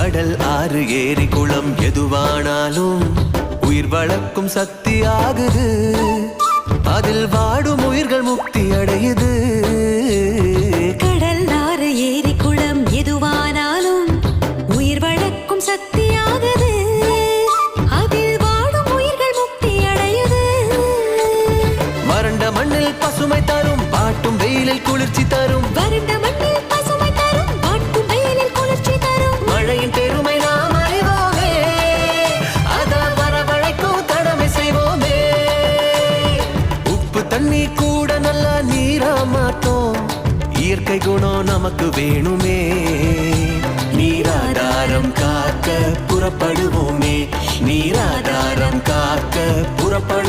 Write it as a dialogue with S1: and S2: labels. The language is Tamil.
S1: கடல் ஆறு ஏரி குளம் எதுவானாலும் உயிர் வளர்க்கும் சக்தி ஆகுது. அதில் வாடும் உயிர்கள் முக்தி அடையுது.
S2: கடல் ஆறு ஏரி குளம் எதுவானாலும் உயிர் வளர்க்கும் சக்தி ஆகுது. அதில் வாடும் உயிர்கள் முக்தி அடையுது.
S1: வறண்ட மண்ணில் பசுமை தரும் பாட்டும் வெயிலில் குளிர்ச்சி தரும்.
S2: வறண்ட மண்ணில் பசுமை தரும் பாட்டும் வெயிலில் குளிர்ச்சி தரும்.
S1: மழையின் பெருமை நாம் அறிவோமே, அத வரவழைக்கும் கடமை செய்வோமே. உப்பு தண்ணி கூட நல்லா நீரா மாட்டோம். இயற்கை குணம் நமக்கு வேணுமே. நீராதாரம் காக்க புறப்படுவோமே. நீராதாரம் காக்க புறப்படு